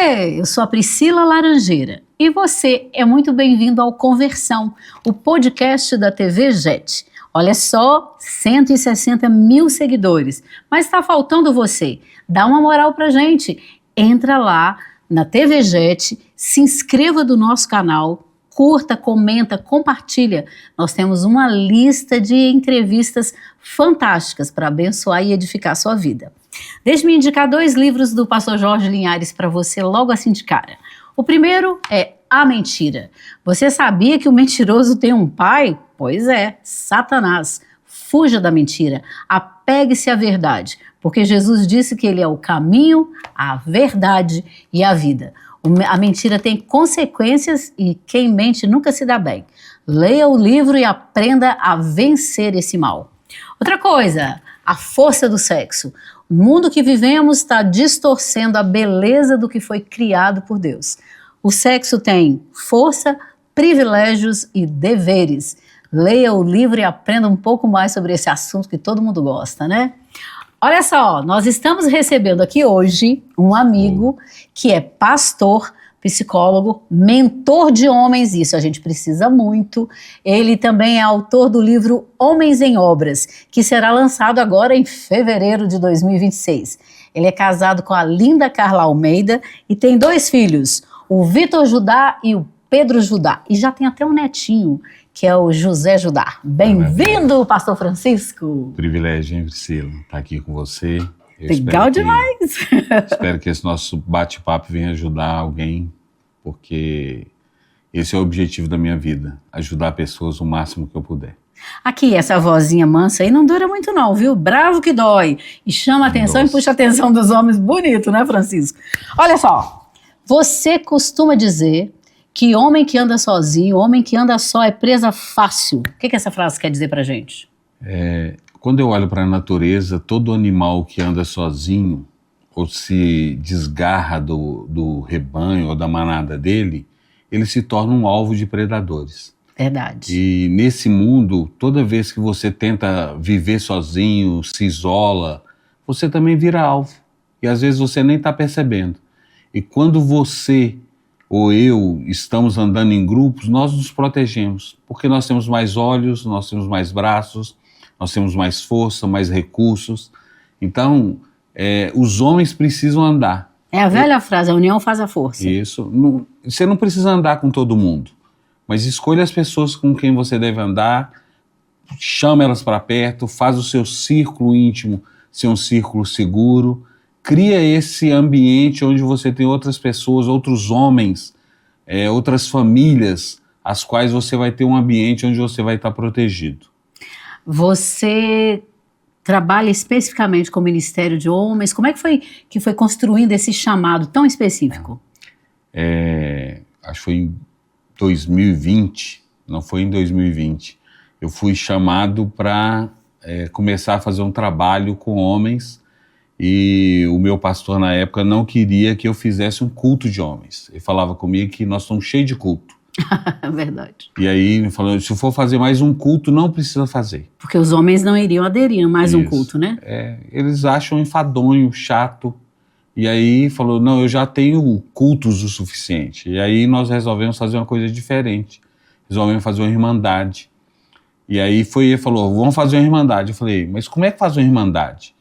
Oiê, eu sou a Priscila Laranjeira e você é muito bem-vindo ao Conversão, o podcast da TV JET. Olha só, 160 mil seguidores, mas está faltando você. Dá uma moral pra gente. Entra lá na TV JET, se inscreva do nosso canal, curta, comenta, compartilha. Nós temos uma lista de entrevistas fantásticas para abençoar e edificar a sua vida. Deixe-me indicar 2 livros do pastor Jorge Linhares para você logo assim de cara. O primeiro é A Mentira. Você sabia que o mentiroso tem um pai? Pois é, Satanás. Fuja da mentira, apegue-se à verdade, porque Jesus disse que ele é o caminho, a verdade e a vida. A mentira tem consequências e quem mente nunca se dá bem. Leia o livro e aprenda a vencer esse mal. Outra coisa, a força do sexo. O mundo que vivemos está distorcendo a beleza do que foi criado por Deus. O sexo tem força, privilégios e deveres. Leia o livro e aprenda um pouco mais sobre esse assunto que todo mundo gosta, né? Olha só, nós estamos recebendo aqui hoje um amigo que é pastor, psicólogo, mentor de homens, isso a gente precisa muito. Ele também é autor do livro Homens em Obras, que será lançado agora em fevereiro de 2026. Ele é casado com a linda Carla Almeida e tem 2 filhos, o Vitor Judá e o Pedro Judá. E já tem até um netinho, que é o José Judá. Bem-vindo, pastor Francisco. Privilégio, hein, Priscila, estar aqui com você. Legal demais. Espero que esse nosso bate-papo venha ajudar alguém, porque esse é o objetivo da minha vida, ajudar pessoas o máximo que eu puder. Aqui, essa vozinha mansa aí não dura muito não, viu? Bravo que dói. E chama a atenção. Nossa. E puxa a atenção dos homens. Bonito, né, Francisco? Olha só, você costuma dizer que homem que anda sozinho, homem que anda só é presa fácil. O que essa frase quer dizer pra gente? Quando eu olho para a natureza, todo animal que anda sozinho ou se desgarra do rebanho ou da manada dele, ele se torna um alvo de predadores. Verdade. E nesse mundo, toda vez que você tenta viver sozinho, se isola, você também vira alvo. E às vezes você nem está percebendo. E quando você ou eu estamos andando em grupos, nós nos protegemos, porque nós temos mais olhos, nós temos mais braços, nós temos mais força, mais recursos. Então, os homens precisam andar. É a velha frase, a união faz a força. Isso. Você não precisa andar com todo mundo, mas escolha as pessoas com quem você deve andar, chama elas para perto, faz o seu círculo íntimo ser um círculo seguro, cria esse ambiente onde você tem outras pessoas, outros homens, outras famílias, as quais você vai ter um ambiente onde você vai estar protegido. Você trabalha especificamente com o Ministério de Homens. Como é que foi construindo esse chamado tão específico? Acho que foi em 2020, não foi em 2020. Eu fui chamado para começar a fazer um trabalho com homens. E o meu pastor na época não queria que eu fizesse um culto de homens. Ele falava comigo que nós estamos cheios de culto. Verdade. E aí ele falou, se for fazer mais um culto, não precisa fazer. Porque os homens não iriam aderir a mais um culto, né? Eles acham enfadonho, chato. E aí falou, não, eu já tenho cultos o suficiente. E aí nós resolvemos fazer uma coisa diferente. Resolvemos fazer uma irmandade. E aí ele falou, vamos fazer uma irmandade. Eu falei, mas como é que faz uma irmandade?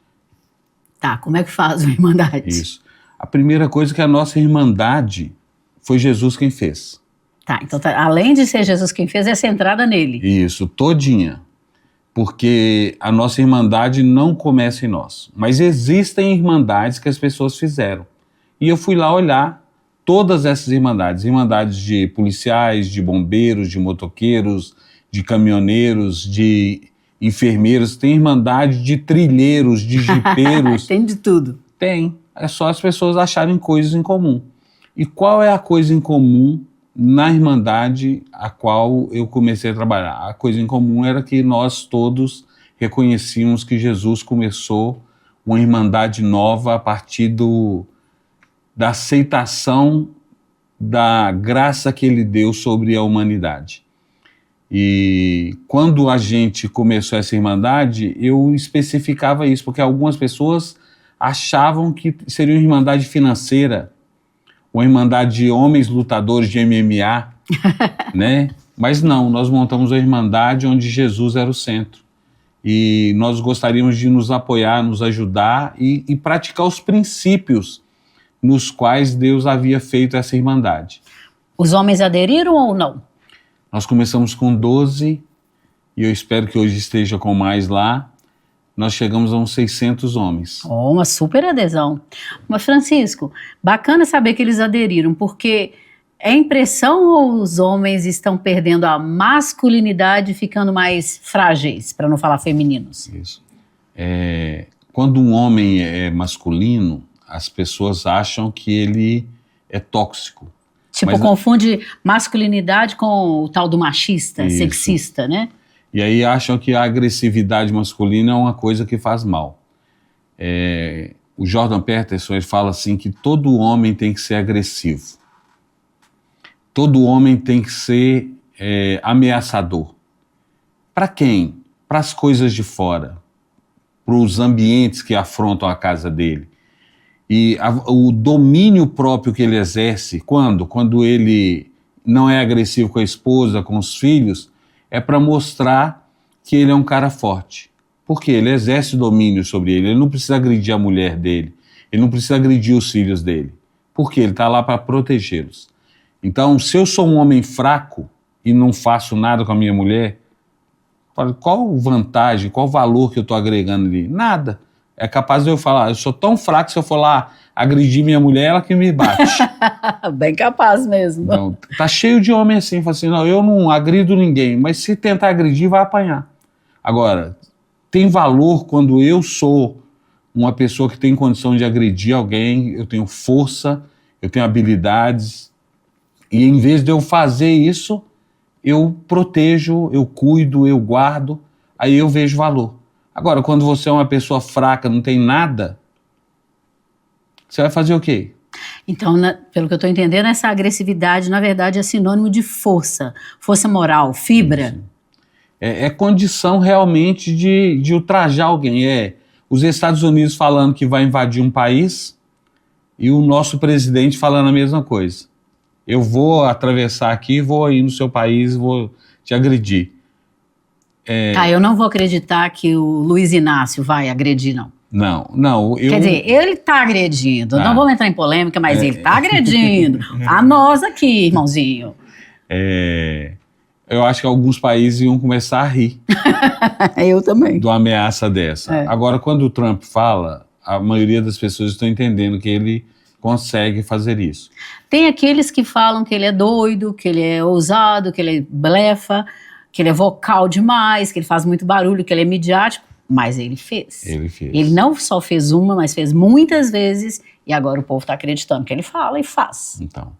Tá, como é que faz uma irmandade? Isso. A primeira coisa é que a nossa irmandade foi Jesus quem fez. Tá, então além de ser Jesus quem fez, é centrada nele. Isso, todinha. Porque a nossa irmandade não começa em nós. Mas existem irmandades que as pessoas fizeram. E eu fui lá olhar todas essas irmandades. Irmandades de policiais, de bombeiros, de motoqueiros, de caminhoneiros, de enfermeiros, tem irmandade de trilheiros, de jipeiros. Tem de tudo. Tem. É só as pessoas acharem coisas em comum. E qual é a coisa em comum na irmandade a qual eu comecei a trabalhar? A coisa em comum era que nós todos reconhecíamos que Jesus começou uma irmandade nova a partir da aceitação da graça que ele deu sobre a humanidade. E quando a gente começou essa irmandade, eu especificava isso, porque algumas pessoas achavam que seria uma irmandade financeira, uma irmandade de homens lutadores de MMA, né? Mas não, nós montamos uma irmandade onde Jesus era o centro. E nós gostaríamos de nos apoiar, nos ajudar e praticar os princípios nos quais Deus havia feito essa irmandade. Os homens aderiram ou não? Nós começamos com 12 e eu espero que hoje esteja com mais lá. Nós chegamos a uns 600 homens. Oh, uma super adesão. Mas, Francisco, bacana saber que eles aderiram, porque é impressão ou os homens estão perdendo a masculinidade e ficando mais frágeis, para não falar femininos? Isso. Quando um homem é masculino, as pessoas acham que ele é tóxico. Tipo, Mas confunde masculinidade com o tal do machista, Isso. sexista, né? E aí acham que a agressividade masculina é uma coisa que faz mal. O Jordan Peterson ele fala assim que todo homem tem que ser agressivo. Todo homem tem que ser ameaçador. Para quem? Para as coisas de fora, para os ambientes que afrontam a casa dele. E o domínio próprio que ele exerce, quando ele não é agressivo com a esposa, com os filhos, é para mostrar que ele é um cara forte. Porque ele exerce domínio sobre ele não precisa agredir a mulher dele, ele não precisa agredir os filhos dele, porque ele está lá para protegê-los. Então, se eu sou um homem fraco e não faço nada com a minha mulher, qual vantagem, qual valor que eu estou agregando ali? Nada. É capaz de eu falar, eu sou tão fraco, se eu for lá agredir minha mulher, ela que me bate. Bem capaz mesmo. Então, tá cheio de homem assim, fala assim, não, eu não agrido ninguém, mas se tentar agredir, vai apanhar. Agora, tem valor quando eu sou uma pessoa que tem condição de agredir alguém, eu tenho força, eu tenho habilidades, e em vez de eu fazer isso, eu protejo, eu cuido, eu guardo, aí eu vejo valor. Agora, quando você é uma pessoa fraca, não tem nada, você vai fazer o quê? Então, pelo que eu estou entendendo, essa agressividade, na verdade, é sinônimo de força. Força moral, fibra. É condição realmente de ultrajar alguém. Os Estados Unidos falando que vai invadir um país e o nosso presidente falando a mesma coisa. Eu vou atravessar aqui, vou ir no seu país, vou te agredir. Eu não vou acreditar que o Luiz Inácio vai agredir, não. Não. Quer dizer, ele está agredindo. Não vamos entrar em polêmica, mas ele está agredindo. A nós aqui, irmãozinho. Eu acho que alguns países iam começar a rir. Eu também. De uma ameaça dessa. Agora, quando o Trump fala, a maioria das pessoas estão entendendo que ele consegue fazer isso. Tem aqueles que falam que ele é doido, que ele é ousado, que ele blefa, que ele é vocal demais, que ele faz muito barulho, que ele é midiático, mas ele fez. Ele não só fez uma, mas fez muitas vezes, e agora o povo está acreditando que ele fala e faz. Então,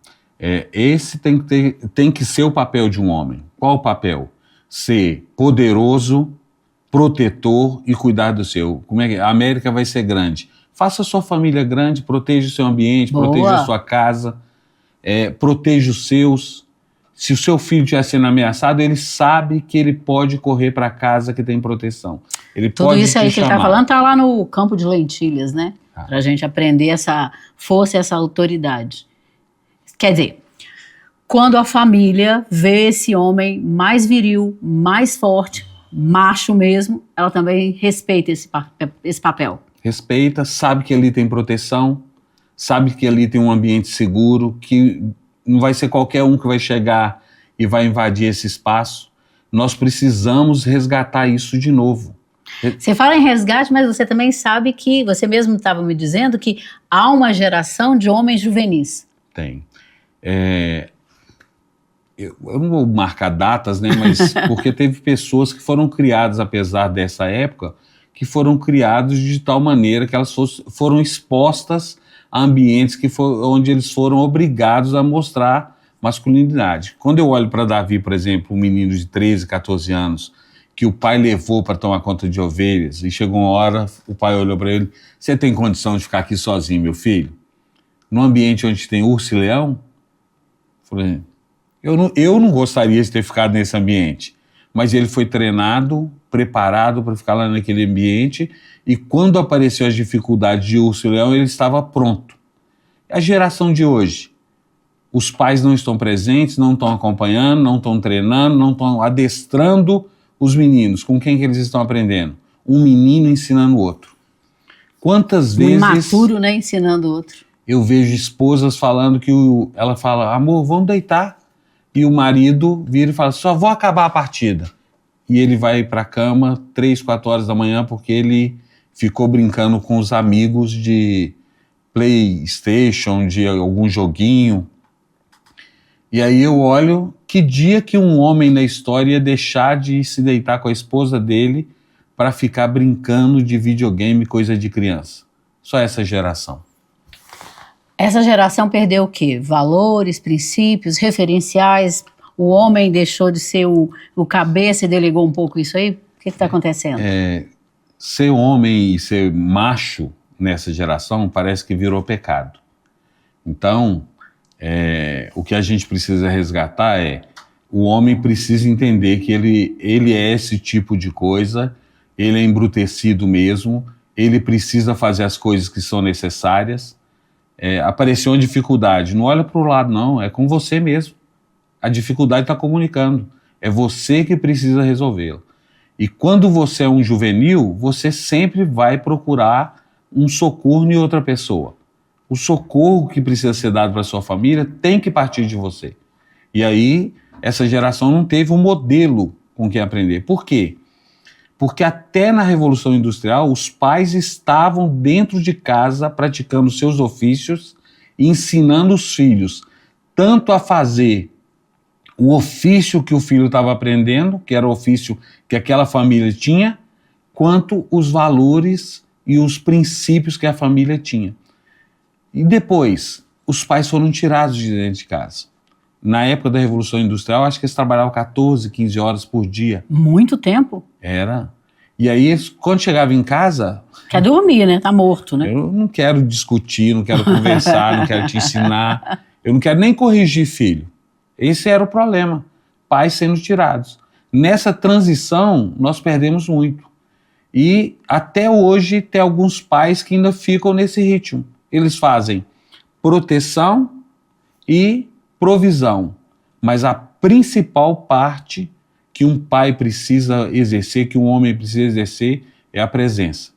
esse tem que ser o papel de um homem. Qual o papel? Ser poderoso, protetor e cuidar do seu. Como é que a América vai ser grande? Faça a sua família grande, proteja o seu ambiente, proteja a sua casa, proteja os seus. Se o seu filho estiver sendo ameaçado, ele sabe que ele pode correr para casa que tem proteção. Tudo isso aí que ele está falando está lá no campo de lentilhas, né? Para a gente aprender essa força e essa autoridade. Quer dizer, quando a família vê esse homem mais viril, mais forte, macho mesmo, ela também respeita esse papel. Respeita, sabe que ali tem proteção, sabe que ali tem um ambiente seguro, que não vai ser qualquer um que vai chegar e vai invadir esse espaço. Nós precisamos resgatar isso de novo. Você fala em resgate, mas você também sabe que, você mesmo estava me dizendo que há uma geração de homens juvenis. Tem. Eu não vou marcar datas, né, mas porque teve pessoas que foram criadas, apesar dessa época, que foram criados de tal maneira que elas foram expostas a ambientes onde eles foram obrigados a mostrar masculinidade. Quando eu olho para Davi, por exemplo, um menino de 13, 14 anos, que o pai levou para tomar conta de ovelhas, e chegou uma hora, o pai olhou para ele, você tem condição de ficar aqui sozinho, meu filho? Num ambiente onde tem urso e leão? Falei, eu não gostaria de ter ficado nesse ambiente, mas ele foi treinado, preparado para ficar lá naquele ambiente, e quando apareceu as dificuldades de urso e leão, ele estava pronto. A geração de hoje, os pais não estão presentes, não estão acompanhando, não estão treinando, não estão adestrando os meninos. Com quem que eles estão aprendendo? Um menino ensinando o outro. Quantas vezes... imaturo, né? Ensinando o outro. Eu vejo esposas falando que ela fala, amor, vamos deitar. E o marido vira e fala, só vou acabar a partida. E ele vai para a cama 3, 4 horas da manhã porque ele ficou brincando com os amigos de PlayStation, de algum joguinho. E aí eu olho, que dia que um homem na história ia deixar de se deitar com a esposa dele para ficar brincando de videogame, coisa de criança? Só essa geração. Essa geração perdeu o quê? Valores, princípios, referenciais. O homem deixou de ser o cabeça e delegou um pouco isso aí? O que está acontecendo? Ser homem e ser macho nessa geração parece que virou pecado. Então, o que a gente precisa resgatar o homem precisa entender que ele é esse tipo de coisa, ele é embrutecido mesmo, ele precisa fazer as coisas que são necessárias. Apareceu uma dificuldade, não olha para o lado não, é com você mesmo. A dificuldade está comunicando, é você que precisa resolvê-la. E quando você é um juvenil, você sempre vai procurar um socorro em outra pessoa. O socorro que precisa ser dado para a sua família tem que partir de você. E aí, essa geração não teve um modelo com quem aprender. Por quê? Porque até na Revolução Industrial, os pais estavam dentro de casa praticando seus ofícios e ensinando os filhos tanto a fazer o ofício que o filho estava aprendendo, que era o ofício que aquela família tinha, quanto os valores e os princípios que a família tinha. E depois, os pais foram tirados de dentro de casa. Na época da Revolução Industrial, acho que eles trabalhavam 14, 15 horas por dia. Muito tempo. Era. E aí, quando chegava em casa... Quer dormir, né? Tá morto, né? Eu não quero discutir, não quero conversar, não quero te ensinar. Eu não quero nem corrigir filho. Esse era o problema. Pais sendo tirados. Nessa transição, nós perdemos muito. E até hoje tem alguns pais que ainda ficam nesse ritmo. Eles fazem proteção e provisão. Mas a principal parte que um pai precisa exercer, que um homem precisa exercer, é a presença.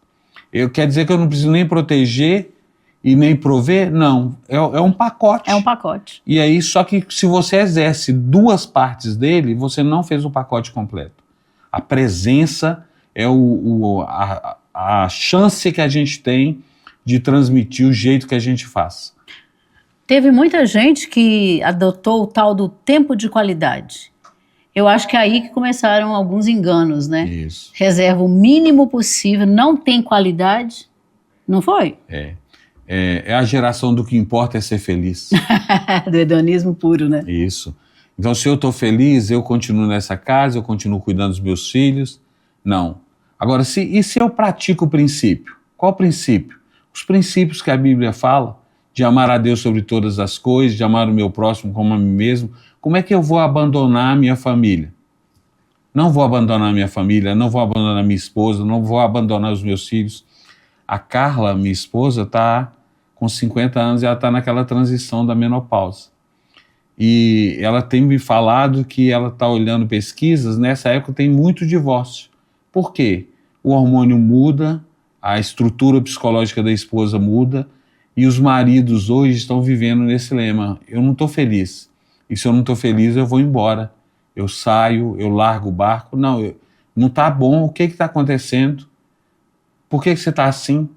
Quer dizer que eu não preciso nem proteger e nem prover? Não, é um pacote. É um pacote. E aí, só que se você exerce 2 partes dele, você não fez o pacote completo. A presença é a chance que a gente tem de transmitir o jeito que a gente faz. Teve muita gente que adotou o tal do tempo de qualidade. Eu acho que é aí que começaram alguns enganos, né? Isso. Reserva o mínimo possível, não tem qualidade. Não foi? É a geração do que importa é ser feliz. Do hedonismo puro, né? Isso. Então, se eu estou feliz, eu continuo nessa casa, eu continuo cuidando dos meus filhos. Não. Agora, e se eu pratico o princípio? Qual o princípio? Os princípios que a Bíblia fala, de amar a Deus sobre todas as coisas, de amar o meu próximo como a mim mesmo. Como é que eu vou abandonar a minha família? Não vou abandonar a minha família, não vou abandonar a minha esposa, não vou abandonar os meus filhos. A Carla, minha esposa, está com 50 anos e ela está naquela transição da menopausa. E ela tem me falado que ela está olhando pesquisas, nessa época tem muito divórcio. Por quê? O hormônio muda, a estrutura psicológica da esposa muda, e os maridos hoje estão vivendo nesse lema: eu não estou feliz, e se eu não estou feliz eu vou embora, eu saio, eu largo o barco. Não, não está bom, o que está acontecendo? Por que você está assim?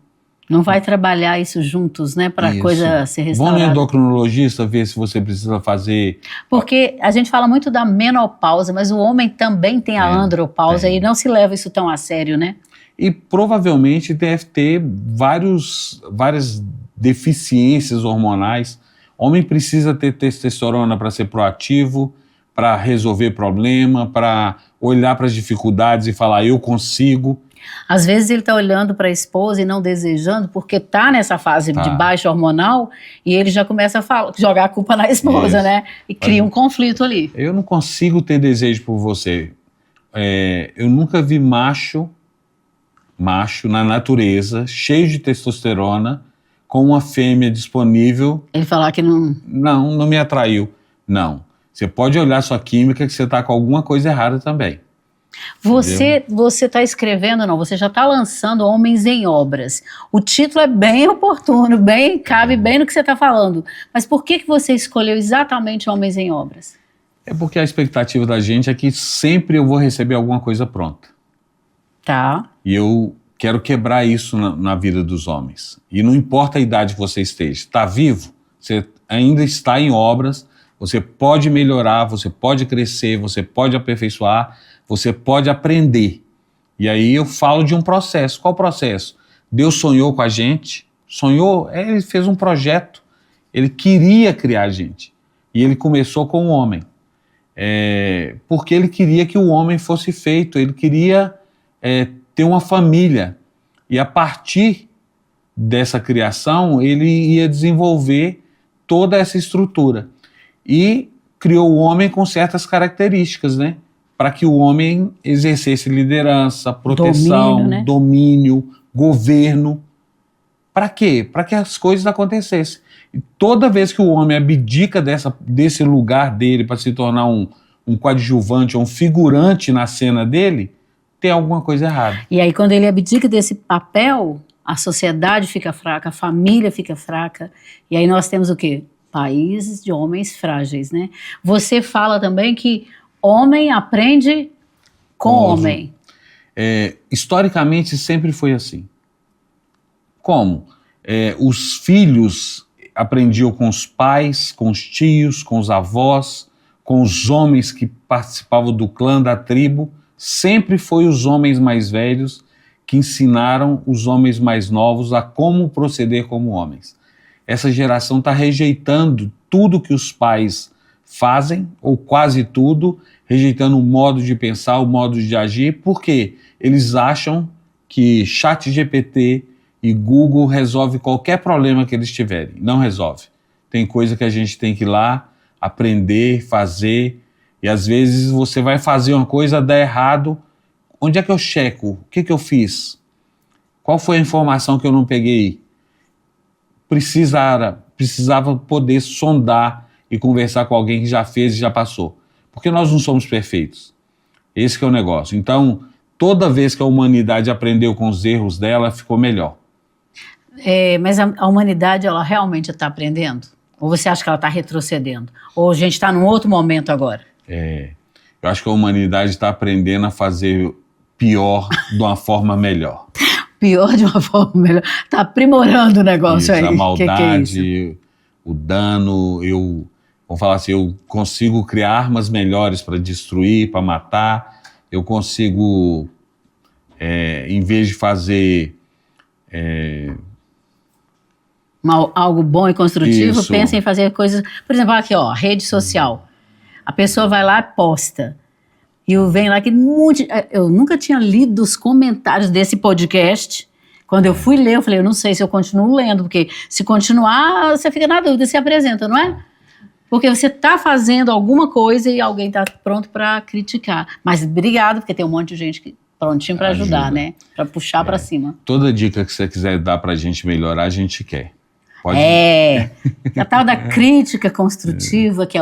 Não vai trabalhar isso juntos, né, para a coisa ser restaurada. Vão no endocrinologista ver se você precisa fazer... Porque a gente fala muito da menopausa, mas o homem também tem a andropausa e não se leva isso tão a sério, né? E provavelmente deve ter várias deficiências hormonais. Homem precisa ter testosterona para ser proativo, para resolver problema, para olhar para as dificuldades e falar, eu consigo. Às vezes ele está olhando para a esposa e não desejando, porque está nessa fase de baixa hormonal, e ele já começa a jogar a culpa na esposa, né? E cria um conflito ali. Eu não consigo ter desejo por você. Eu nunca vi macho na natureza, cheio de testosterona, com uma fêmea disponível. Ele falar que não... Não me atraiu. Não. Você pode olhar sua química que você está com alguma coisa errada também. Você está escrevendo, não, você já está lançando Homens em Obras. O título é bem oportuno, cabe bem no que você está falando. Mas por que você escolheu exatamente Homens em Obras? É porque a expectativa da gente é que sempre eu vou receber alguma coisa pronta. Tá. E eu quero quebrar isso na vida dos homens. E não importa a idade que você esteja. Está vivo, você ainda está em obras, você pode melhorar, você pode crescer, você pode aperfeiçoar, você pode aprender. E aí eu falo de um processo. Qual processo? Deus sonhou com a gente, ele fez um projeto, ele queria criar a gente. E ele começou com o homem. Porque ele queria que o homem fosse feito, ele queria ter uma família. E a partir dessa criação, ele ia desenvolver toda essa estrutura. E criou o homem com certas características, né? Para que o homem exercesse liderança, proteção, domínio, governo. Para quê? Para que as coisas acontecessem. E toda vez que o homem abdica desse lugar dele para se tornar um coadjuvante ou um figurante na cena dele, tem alguma coisa errada. E aí quando ele abdica desse papel, a sociedade fica fraca, a família fica fraca. E aí nós temos o quê? Países de homens frágeis, né? Você fala também que homem aprende com homem. Historicamente sempre foi assim. Como? Os filhos aprendiam com os pais, com os tios, com os avós, com os homens que participavam do clã, da tribo. Sempre foi os homens mais velhos que ensinaram os homens mais novos a como proceder como homens. Essa geração está rejeitando tudo que os pais fazem, ou quase tudo, rejeitando o modo de pensar, o modo de agir, porque eles acham que ChatGPT e Google resolve qualquer problema que eles tiverem. Não resolve. Tem coisa que a gente tem que ir lá, aprender, fazer, e às vezes você vai fazer uma coisa, dá errado. Onde é que eu checo? O que eu fiz? Qual foi a informação que eu não peguei? Precisava poder sondar e conversar com alguém que já fez e já passou. Porque nós não somos perfeitos. Esse que é o negócio. Então, toda vez que a humanidade aprendeu com os erros dela, ficou melhor. Mas a humanidade, ela realmente está aprendendo? Ou você acha que ela está retrocedendo? Ou a gente está num outro momento agora? Eu acho que a humanidade está aprendendo a fazer pior de uma forma melhor. Pior de uma forma melhor. Está aprimorando o negócio aí. A maldade, que é isso? O dano, vamos falar assim, eu consigo criar armas melhores para destruir, para matar, eu consigo, em vez de fazer... algo bom e construtivo, Isso. pensa em fazer coisas... Por exemplo, aqui, ó, rede social. A pessoa vai lá e posta. E vem lá que eu nunca tinha lido os comentários desse podcast. Quando eu fui ler, eu falei, eu não sei se eu continuo lendo, porque se continuar, você fica na dúvida, se apresenta, não é? Porque você está fazendo alguma coisa e alguém está pronto para criticar. Mas obrigado, porque tem um monte de gente prontinho para ajudar, né? Para puxar para cima. Toda dica que você quiser dar para a gente melhorar, a gente quer. Pode A tal da crítica construtiva, que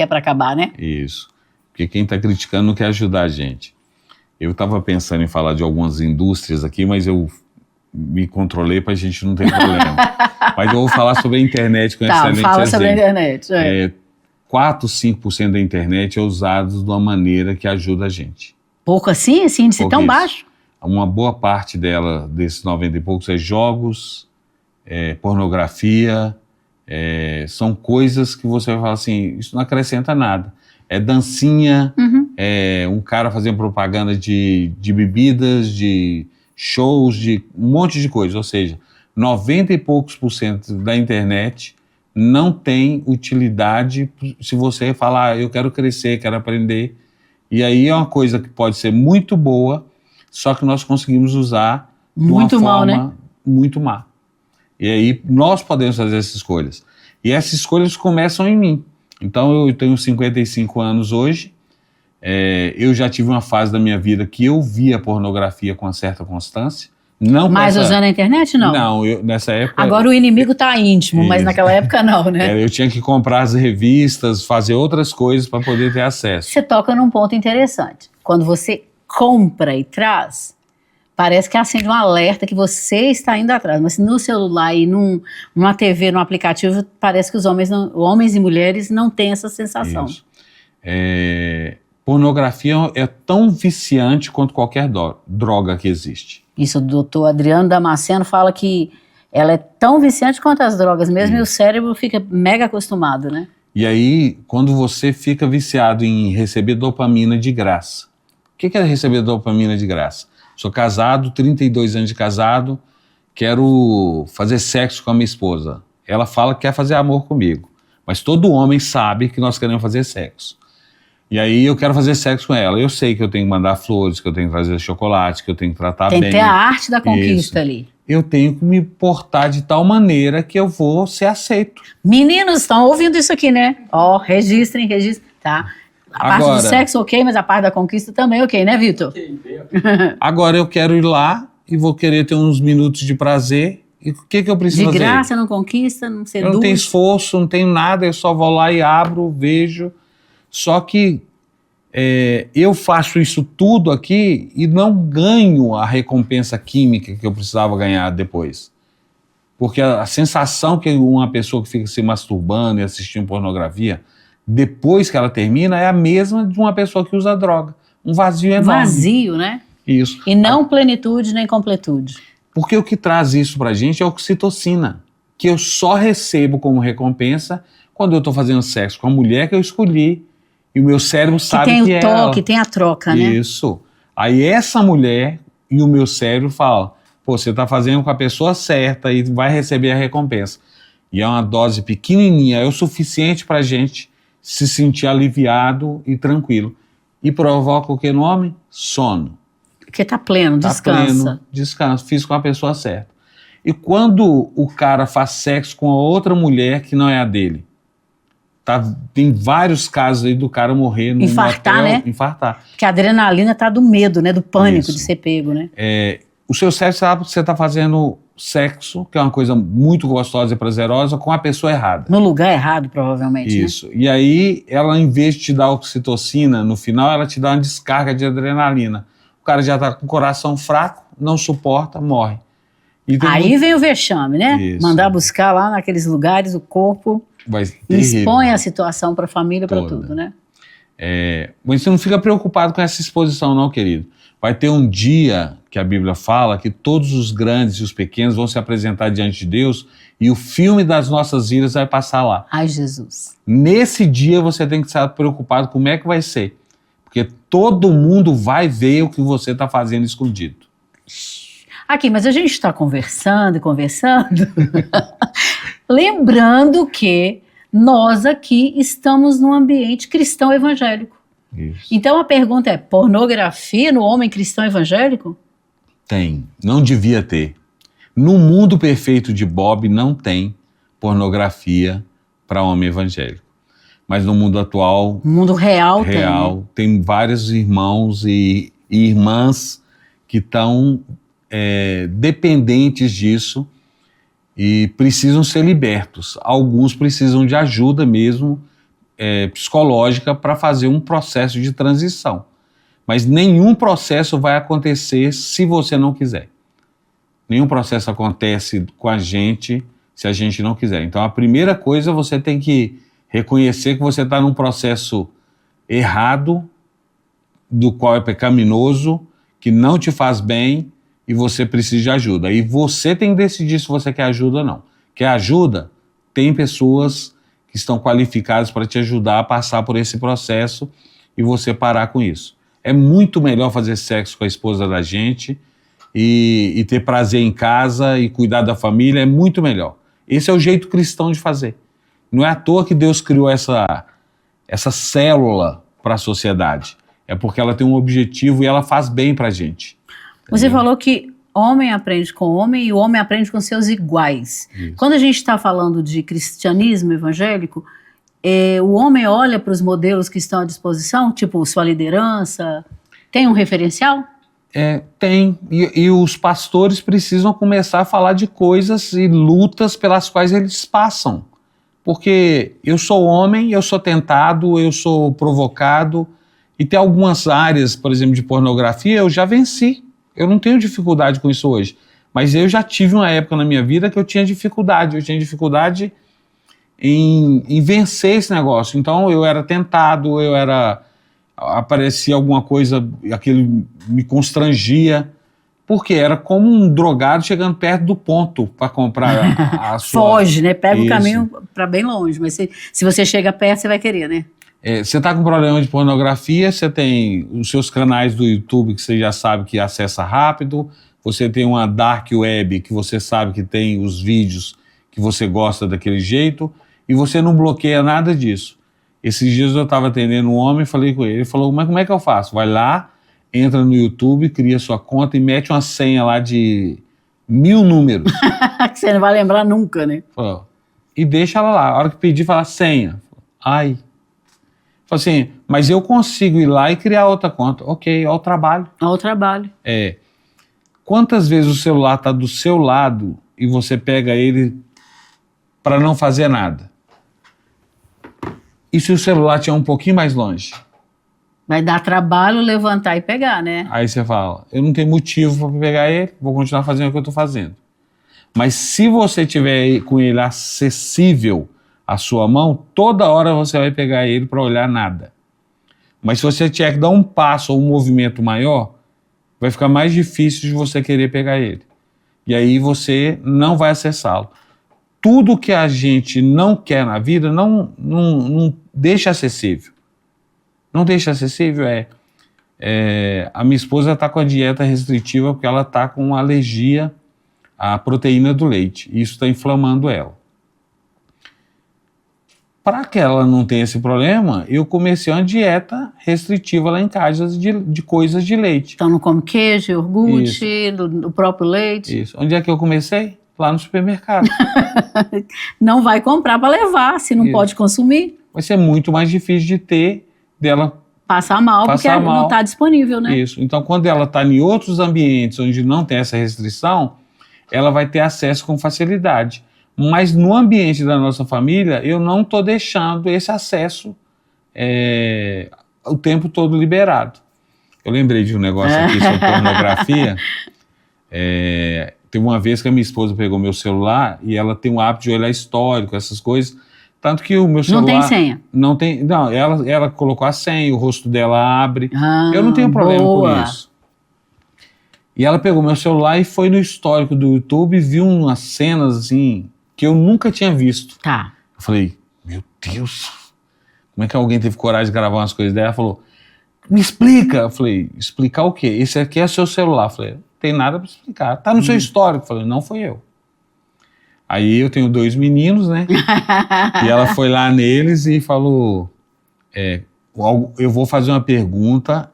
é para acabar, né? Isso. Porque quem está criticando não quer ajudar a gente. Eu estava pensando em falar de algumas indústrias aqui, mas eu me controlei para a gente não ter problema. Mas eu vou falar sobre a internet, que é um excelente exemplo. Fala sobre a internet. 4, 5% da internet é usado de uma maneira que ajuda a gente. Pouco assim? Esse índice tão baixo? Uma boa parte dela, desses 90 e poucos, é jogos, pornografia, são coisas que você vai falar assim, isso não acrescenta nada. É dancinha, um cara fazendo propaganda de bebidas, de shows, de um monte de coisa. Ou seja, 90 e poucos % da internet não tem utilidade se você falar, eu quero crescer, quero aprender. E aí é uma coisa que pode ser muito boa, só que nós conseguimos usar de uma forma muito má. E aí nós podemos fazer essas escolhas. E essas escolhas começam em mim. Então eu tenho 55 anos hoje, eu já tive uma fase da minha vida que eu via pornografia com uma certa constância, Não Mas usando a internet, não? Não, nessa época... Agora o inimigo tá íntimo, mas naquela época não, né? Eu tinha que comprar as revistas, fazer outras coisas para poder ter acesso. Você toca num ponto interessante. Quando você compra e traz, parece que acende um alerta que você está indo atrás. Mas no celular e numa TV, num aplicativo, parece que os homens e mulheres não têm essa sensação. Isso. Pornografia é tão viciante quanto qualquer droga que existe. Isso, o doutor Adriano Damasceno fala que ela é tão viciante quanto as drogas mesmo, e o cérebro fica mega acostumado, né? E aí, quando você fica viciado em receber dopamina de graça. O que é receber dopamina de graça? Sou casado, 32 anos de casado, quero fazer sexo com a minha esposa. Ela fala que quer fazer amor comigo, mas todo homem sabe que nós queremos fazer sexo. E aí eu quero fazer sexo com ela. Eu sei que eu tenho que mandar flores, que eu tenho que trazer chocolate, que eu tenho que tratar bem. Tem que ter a arte da conquista ali. Eu tenho que me portar de tal maneira que eu vou ser aceito. Meninos, estão ouvindo isso aqui, né? Ó, registrem, tá? A parte do sexo, ok, mas a parte da conquista também, ok, né, Vitor? Agora eu quero ir lá e vou querer ter uns minutos de prazer. E o que eu preciso fazer? De graça, não conquista, não seduz. Eu não tenho esforço, não tenho nada, eu só vou lá e abro, vejo. Só que eu faço isso tudo aqui e não ganho a recompensa química que eu precisava ganhar depois. Porque a sensação que uma pessoa que fica se masturbando e assistindo pornografia, depois que ela termina, é a mesma de uma pessoa que usa droga. Um vazio enorme. Vazio, né? Isso. E não plenitude nem completude. Porque o que traz isso pra gente é a oxitocina, que eu só recebo como recompensa quando eu estou fazendo sexo com a mulher que eu escolhi. E o meu cérebro sabe que é ela. Tem o toque, tem a troca, né? Isso. Aí essa mulher e o meu cérebro falam, pô, você está fazendo com a pessoa certa e vai receber a recompensa. E é uma dose pequenininha, é o suficiente para a gente se sentir aliviado e tranquilo. E provoca o que no homem? Sono. Porque tá pleno, descansa. Pleno, descansa, fiz com a pessoa certa. E quando o cara faz sexo com a outra mulher que não é a dele? Tem vários casos aí do cara morrer no infartar, motel, né? Infartar. Porque a adrenalina tá do medo, né? Do pânico de ser pego, né? O seu cérebro sabe que você está fazendo sexo, que é uma coisa muito gostosa e prazerosa, com a pessoa errada. No lugar errado, provavelmente. Isso. Né? E aí, ela, em vez de te dar oxitocina, no final, ela te dá uma descarga de adrenalina. O cara já está com o coração fraco, não suporta, morre. Aí vem o vexame, né? Isso. Mandar buscar lá naqueles lugares o corpo. E expõe a situação para a família, para tudo, né? Mas você não fica preocupado com essa exposição, não, querido. Vai ter um dia que a Bíblia fala que todos os grandes e os pequenos vão se apresentar diante de Deus e o filme das nossas vidas vai passar lá. Ai, Jesus. Nesse dia você tem que estar preocupado como é que vai ser. Porque todo mundo vai ver o que você está fazendo escondido. Aqui, mas a gente está conversando e conversando, lembrando que nós aqui estamos num ambiente cristão evangélico. Isso. Então a pergunta é, pornografia no homem cristão evangélico? Tem, não devia ter. No mundo perfeito de Bob não tem pornografia para homem evangélico. Mas no mundo atual... No mundo real tem vários irmãos e irmãs que estão dependentes disso e precisam ser libertos. Alguns precisam de ajuda mesmo psicológica para fazer um processo de transição. Mas nenhum processo vai acontecer se você não quiser. Nenhum processo acontece com a gente se a gente não quiser. Então a primeira coisa, você tem que reconhecer que você está num processo errado, do qual é pecaminoso, que não te faz bem e você precisa de ajuda. E você tem que decidir se você quer ajuda ou não. Quer ajuda? Tem pessoas que estão qualificadas para te ajudar a passar por esse processo e você parar com isso. É muito melhor fazer sexo com a esposa da gente e ter prazer em casa e cuidar da família, é muito melhor. Esse é o jeito cristão de fazer. Não é à toa que Deus criou essa célula para a sociedade. É porque ela tem um objetivo e ela faz bem para a gente. Você falou que homem aprende com homem e o homem aprende com seus iguais. Isso. Quando a gente está falando de cristianismo evangélico, o homem olha para os modelos que estão à disposição, tipo sua liderança, tem um referencial? Tem. E os pastores precisam começar a falar de coisas e lutas pelas quais eles passam. Porque eu sou homem, eu sou tentado, eu sou provocado, e tem algumas áreas, por exemplo, de pornografia, eu já venci. Eu não tenho dificuldade com isso hoje. Mas eu já tive uma época na minha vida que eu tinha dificuldade. Eu tinha dificuldade em vencer esse negócio. Então eu era tentado, aparecia alguma coisa, aquilo me constrangia. Porque era como um drogado chegando perto do ponto para comprar a sua... Foge, né? Pega Isso. o caminho para bem longe. Mas se você chega perto, você vai querer, né? Você está com problema de pornografia, você tem os seus canais do YouTube que você já sabe que acessa rápido, você tem uma dark web que você sabe que tem os vídeos que você gosta daquele jeito, e você não bloqueia nada disso. Esses dias eu estava atendendo um homem, falei com ele, ele falou, mas como é que eu faço? Vai lá, entra no YouTube, cria sua conta e mete uma senha lá de 1000 números. Que você não vai lembrar nunca, né? Falou, e deixa ela lá. A hora que pedir, fala senha. Ai. Falou assim, mas eu consigo ir lá e criar outra conta. Ok, ao trabalho. Ao trabalho. Quantas vezes o celular está do seu lado e você pega ele para não fazer nada? E se o celular estiver um pouquinho mais longe? Vai dar trabalho levantar e pegar, né? Aí você fala, eu não tenho motivo para pegar ele, vou continuar fazendo o que eu estou fazendo. Mas se você tiver com ele acessível à sua mão, toda hora você vai pegar ele para olhar nada. Mas se você tiver que dar um passo ou um movimento maior, vai ficar mais difícil de você querer pegar ele. E aí você não vai acessá-lo. Tudo que a gente não quer na vida, não deixa acessível. Não deixa acessível, a minha esposa está com a dieta restritiva porque ela está com alergia à proteína do leite. E isso está inflamando ela. Para que ela não tenha esse problema, eu comecei uma dieta restritiva lá em casa de coisas de leite. Então não come queijo, iogurte, do próprio leite. Isso. Onde é que eu comecei? Lá no supermercado. Não vai comprar para levar, se não pode consumir. Vai ser muito mais difícil de ter dela passar mal, porque não está disponível, né? Isso. Então, quando ela está em outros ambientes onde não tem essa restrição, ela vai ter acesso com facilidade. Mas no ambiente da nossa família, eu não estou deixando esse acesso o tempo todo liberado. Eu lembrei de um negócio aqui sobre pornografia. Teve uma vez que a minha esposa pegou meu celular e ela tem o hábito de olhar histórico, essas coisas. Tanto que o meu celular... Não tem senha? Não, ela colocou a senha, o rosto dela abre. Eu não tenho problema com isso. E ela pegou meu celular e foi no histórico do YouTube e viu umas cenas assim que eu nunca tinha visto. Tá. Eu falei, meu Deus, como é que alguém teve coragem de gravar umas coisas dela? Ela falou, me explica. Eu falei, explicar o quê? Esse aqui é seu celular. Eu falei, não tem nada para explicar. Tá no seu histórico. Eu falei, não fui eu. Aí eu tenho 2 meninos, né? E ela foi lá neles e falou, eu vou fazer uma pergunta,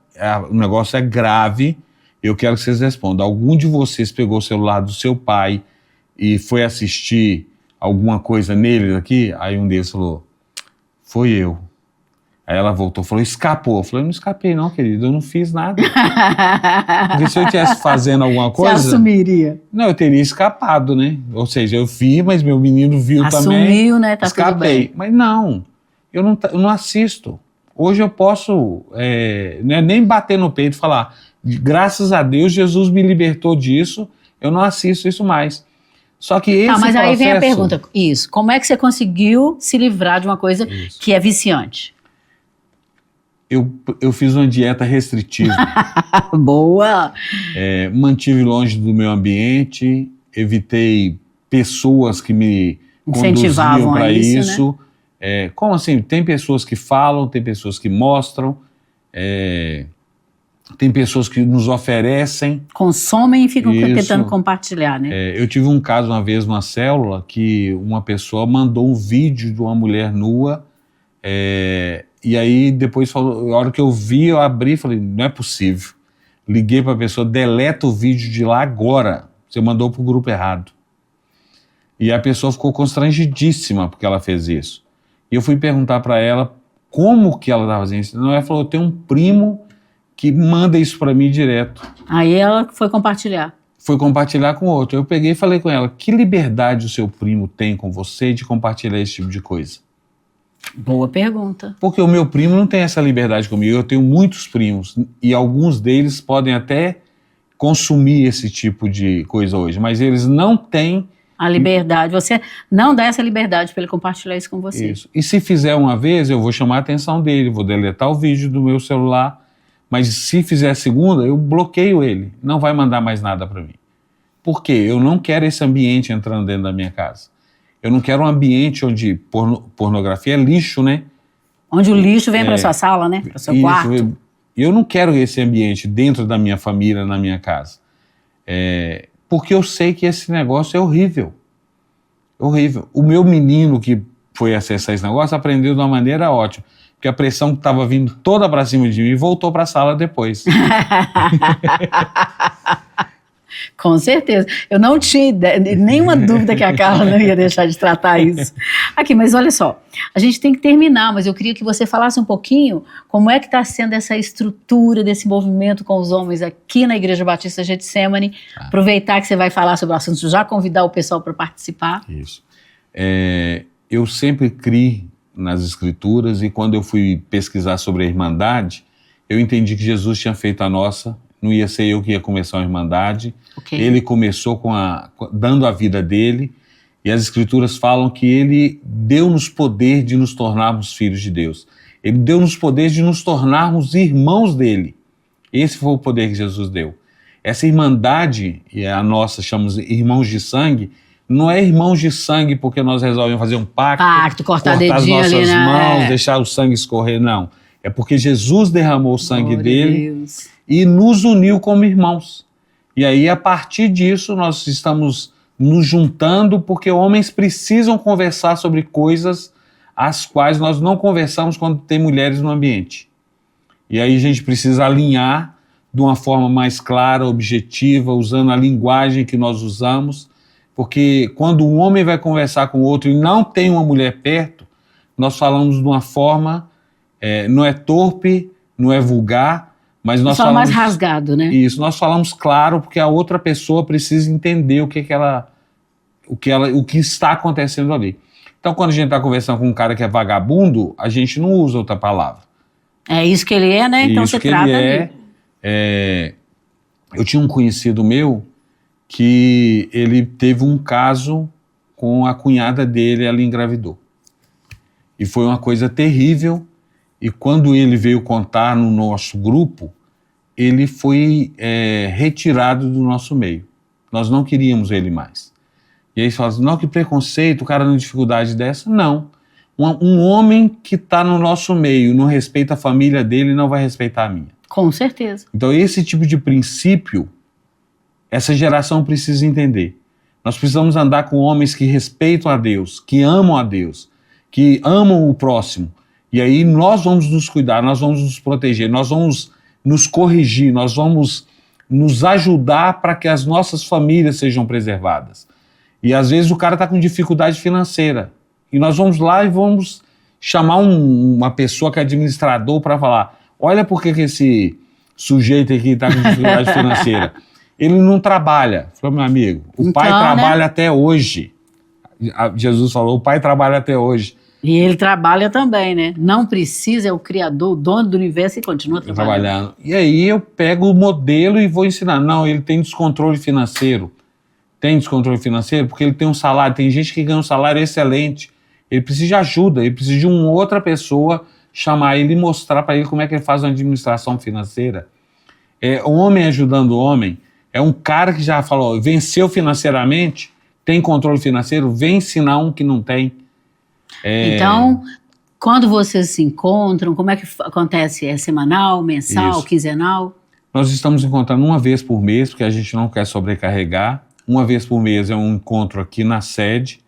o negócio é grave, eu quero que vocês respondam. Algum de vocês pegou o celular do seu pai e foi assistir alguma coisa neles aqui? Aí um deles falou, foi eu. Aí ela voltou, falou, escapou. Eu falei, não escapei não, querido, eu não fiz nada. Porque se eu estivesse fazendo alguma coisa... Você assumiria? Não, eu teria escapado, né? Ou seja, eu vi, mas meu menino viu também. Assumiu, né? Tá escapei. Tudo bem. Mas não, eu não assisto. Hoje eu posso nem bater no peito e falar, graças a Deus, Jesus me libertou disso, eu não assisto isso mais. Só que esse mas aí vem a processo... pergunta, como é que você conseguiu se livrar de uma coisa que é viciante? Eu fiz uma dieta restritiva. Boa! Mantive longe do meu ambiente, evitei pessoas que me conduziam para isso. Né? Como assim? Tem pessoas que falam, tem pessoas que mostram, tem pessoas que nos oferecem. Consomem e ficam tentando compartilhar, né? Eu tive um caso uma vez numa célula que uma pessoa mandou um vídeo de uma mulher nua, e aí depois falou, a hora que eu vi, eu abri e falei, não é possível. Liguei para a pessoa, deleta o vídeo de lá agora, você mandou para o grupo errado. E a pessoa ficou constrangidíssima porque ela fez isso. E eu fui perguntar para ela como que ela estava fazendo isso. Não, ela falou, eu tenho um primo que manda isso para mim direto. Aí ela foi compartilhar. Foi compartilhar com outro. Eu peguei e falei com ela, que liberdade o seu primo tem com você de compartilhar esse tipo de coisa? Boa pergunta. Porque o meu primo não tem essa liberdade comigo. Eu tenho muitos primos e alguns deles podem até consumir esse tipo de coisa hoje, mas eles não têm A liberdade. Você não dá essa liberdade para ele compartilhar isso com você. isso. E se fizer uma vez, eu vou chamar a atenção dele, vou deletar o vídeo do meu celular, mas se fizer a segunda, eu bloqueio ele. Não vai mandar mais nada para mim. Por quê? Eu não quero esse ambiente entrando dentro da minha casa. Eu não quero um ambiente onde pornografia é lixo, né? Onde o lixo vem para sua sala, né? Para o seu quarto. Eu não quero esse ambiente dentro da minha família, na minha casa. Porque eu sei que esse negócio é horrível. Horrível. O meu menino que foi acessar esse negócio aprendeu de uma maneira ótima. Porque a pressão que estava vindo toda para cima de mim voltou para a sala depois. Com certeza. Eu não tinha nenhuma dúvida que a Carla não ia deixar de tratar isso. Aqui, mas olha só, a gente tem que terminar, mas eu queria que você falasse um pouquinho como é que está sendo essa estrutura desse movimento com os homens aqui na Igreja Batista Getsemane. Aproveitar que você vai falar sobre o assunto, já convidar o pessoal para participar. Isso. Eu sempre criei nas Escrituras e quando eu fui pesquisar sobre a Irmandade, eu entendi que Jesus tinha feito a nossa. Não ia ser eu que ia começar uma irmandade. Okay. Ele começou dando a vida dele, e as Escrituras falam que ele deu-nos poder de nos tornarmos filhos de Deus. Ele deu-nos poder de nos tornarmos irmãos dele. Esse foi o poder que Jesus deu. Essa irmandade, e a nossa chamamos irmãos de sangue, não é irmãos de sangue porque nós resolvemos fazer um pacto, cortar as dedinho nossas ali, mãos, deixar o sangue escorrer, não. É porque Jesus derramou o sangue dele Deus. E nos uniu como irmãos. E aí, a partir disso, nós estamos nos juntando porque homens precisam conversar sobre coisas as quais nós não conversamos quando tem mulheres no ambiente. E aí a gente precisa alinhar de uma forma mais clara, objetiva, usando a linguagem que nós usamos, porque quando um homem vai conversar com o outro e não tem uma mulher perto, nós falamos de uma forma, não é torpe, não é vulgar, mas nós falamos mais rasgado, né? Isso, nós falamos claro porque a outra pessoa precisa entender o que está acontecendo ali. Então, quando a gente está conversando com um cara que é vagabundo, a gente não usa outra palavra. É isso que ele é, né? Então isso você que trata ele eu tinha um conhecido meu que ele teve um caso com a cunhada dele, ela engravidou. E foi uma coisa terrível. E quando ele veio contar no nosso grupo, ele foi retirado do nosso meio. Nós não queríamos ele mais. E aí eles falam assim, não, que preconceito, o cara numa dificuldade dessa. Não. Um homem que está no nosso meio, não respeita a família dele, não vai respeitar a minha. Com certeza. Então esse tipo de princípio, essa geração precisa entender. Nós precisamos andar com homens que respeitam a Deus, que amam o próximo. E aí nós vamos nos cuidar, nós vamos nos proteger, nós vamos nos corrigir, nós vamos nos ajudar para que as nossas famílias sejam preservadas. E às vezes o cara está com dificuldade financeira. E nós vamos lá e vamos chamar uma pessoa que é administrador para falar, olha por que esse sujeito aqui está com dificuldade financeira. Ele não trabalha. Falei, meu amigo, o pai trabalha até hoje. Jesus falou, o pai trabalha até hoje. E ele trabalha também, né? Não precisa, é o criador, o dono do universo e continua trabalhando. E aí eu pego o modelo e vou ensinar. Não, ele tem descontrole financeiro. Tem descontrole financeiro porque ele tem um salário. Tem gente que ganha um salário excelente. Ele precisa de ajuda, ele precisa de uma outra pessoa chamar ele e mostrar para ele como é que ele faz uma administração financeira. Homem ajudando homem. É um cara que já falou, venceu financeiramente, tem controle financeiro, vem ensinar um que não tem. Então, quando vocês se encontram, como é que acontece? É semanal, mensal, quinzenal? Nós estamos encontrando uma vez por mês, porque a gente não quer sobrecarregar. Uma vez por mês é um encontro aqui na sede.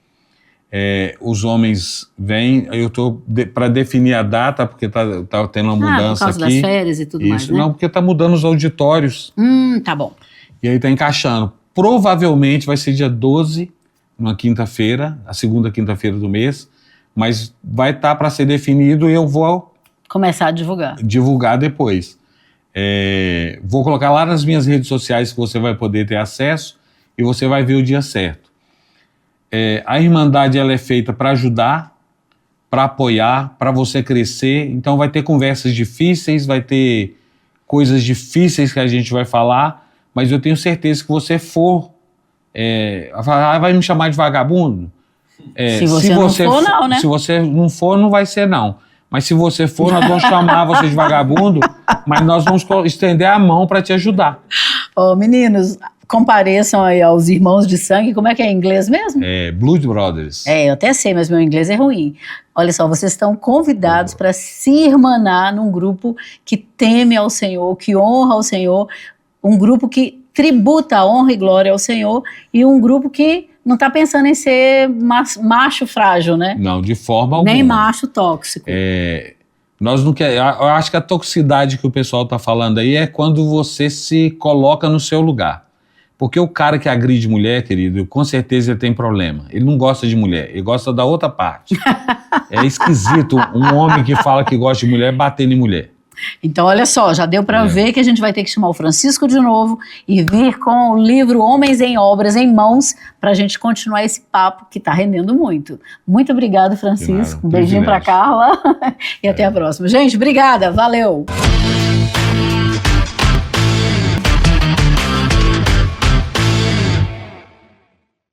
Os homens vêm, eu estou para definir a data, porque está tendo uma mudança aqui. Por causa das férias e tudo mais, né? Não, porque está mudando os auditórios. Tá bom. E aí está encaixando. Provavelmente vai ser dia 12, uma quinta-feira, a segunda quinta-feira do mês, mas vai estar para ser definido e eu vou começar a divulgar. Divulgar depois. Vou colocar lá nas minhas redes sociais que você vai poder ter acesso e você vai ver o dia certo. A Irmandade ela é feita para ajudar, para apoiar, para você crescer. Então vai ter conversas difíceis, vai ter coisas difíceis que a gente vai falar, mas eu tenho certeza que você for... vai me chamar de vagabundo? Se você não for, não, né? Se você não for, não vai ser, não. Mas se você for, nós vamos chamar você de vagabundo, mas nós vamos estender a mão para te ajudar. Meninos, compareçam aí aos irmãos de sangue. Como é que é em inglês mesmo? Blood Brothers. Eu até sei, mas meu inglês é ruim. Olha só, vocês estão convidados para se irmanar num grupo que teme ao Senhor, que honra ao Senhor, um grupo que tributa a honra e glória ao Senhor e um grupo que não está pensando em ser macho frágil, né? Não, de forma alguma. Nem macho tóxico. Nós não quer, eu acho que a toxicidade que o pessoal está falando aí é quando você se coloca no seu lugar. Porque o cara que agride mulher, querido, com certeza ele tem problema. Ele não gosta de mulher, ele gosta da outra parte. É esquisito um homem que fala que gosta de mulher batendo em mulher. Então, olha só, já deu para ver que a gente vai ter que chamar o Francisco de novo e vir com o livro Homens em Obras em mãos para a gente continuar esse papo que está rendendo muito. Muito obrigado, Francisco. Um beijinho para Carla e até a próxima. Gente, obrigada, valeu.